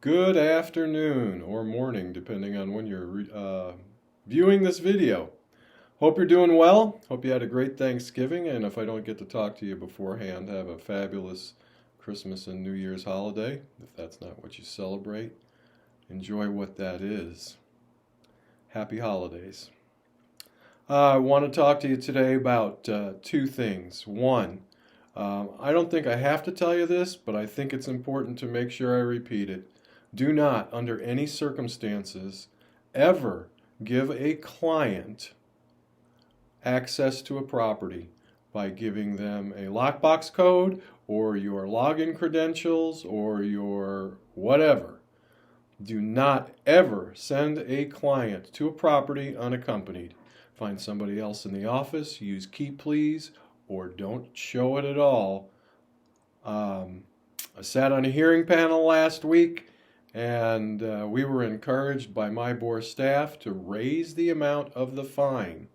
Good afternoon or morning, depending on when you're viewing this video. Hope you're doing well. Hope you had a great Thanksgiving, and if I don't get to talk to you beforehand, have a fabulous Christmas and New Year's holiday. If that's not what you celebrate, enjoy what that is. Happy holidays. I want to talk to you today about two things. One, I don't think I have to tell you this, but I think it's important to make sure I repeat it. Do not, under any circumstances, ever give a client access to a property by giving them a lockbox code or your login credentials or your whatever. Do not ever send a client to a property unaccompanied. Find somebody else in the office, use Keep Please, or don't show it at all. I sat on a hearing panel last week, and we were encouraged by MIBOR staff to raise the amount of the fine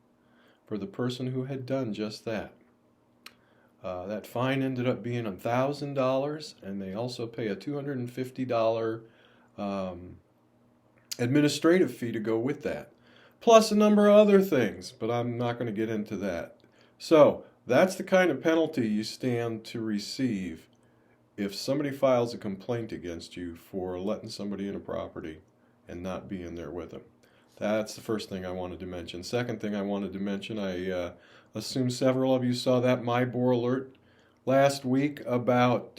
for the person who had done just that. That fine ended up being $1,000, and they also pay a $250 administrative fee to go with that, plus a number of other things, but I'm not going to get into that. So that's the kind of penalty you stand to receive if somebody files a complaint against you for letting somebody in a property and not being there with them. That's the first thing I wanted to mention. Second thing I wanted to mention, I assume several of you saw that MIBOR alert last week about,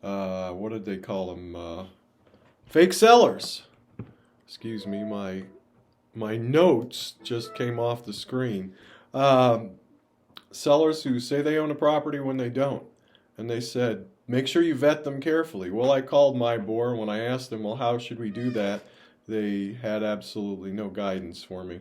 what did they call them? Fake sellers. Excuse me, my notes just came off the screen. Sellers who say they own a property when they don't. And they said, make sure you vet them carefully. Well, I called MIBOR. When I asked them, well, how should we do that? They had absolutely no guidance for me.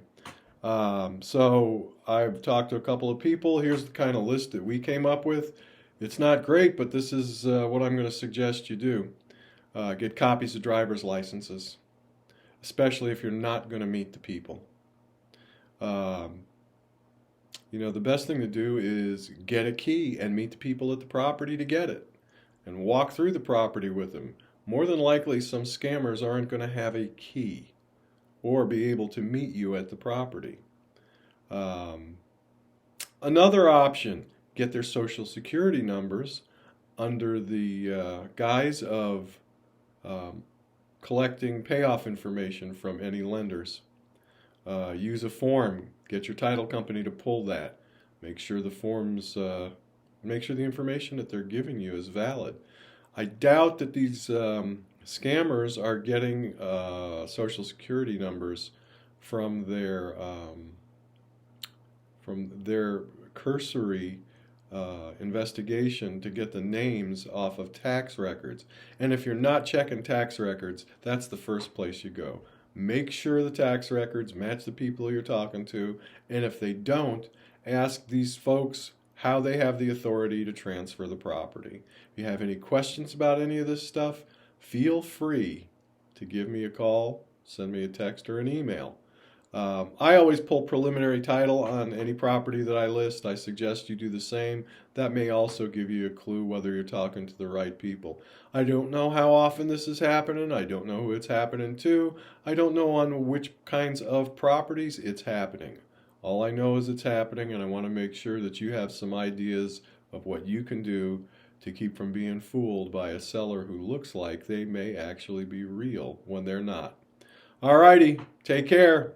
So I've talked to a couple of people. Here's the kind of list that we came up with. It's not great, but this is what I'm going to suggest you do. Get copies of driver's licenses, especially if you're not going to meet the people. The best thing to do is get a key and meet the people at the property to get it and walk through the property with them. More than likely, some scammers aren't going to have a key or be able to meet you at the property. Another option, get their social security numbers under the guise of collecting payoff information from any lenders. Use a form. Get your title company to pull that. Make sure the forms, make sure the information that they're giving you is valid. I doubt that these scammers are getting social security numbers from their cursory investigation to get the names off of tax records. And if you're not checking tax records, that's the first place you go. Make sure the tax records match the people you're talking to, and if they don't, ask these folks how they have the authority to transfer the property. If you have any questions about any of this stuff, feel free to give me a call, send me a text or an email. I always pull preliminary title on any property that I list. I suggest you do the same. That may also give you a clue whether you're talking to the right people. I don't know how often this is happening. I don't know who it's happening to. I don't know on which kinds of properties it's happening. All I know is it's happening, and I want to make sure that you have some ideas of what you can do to keep from being fooled by a seller who looks like they may actually be real when they're not. Alrighty, take care.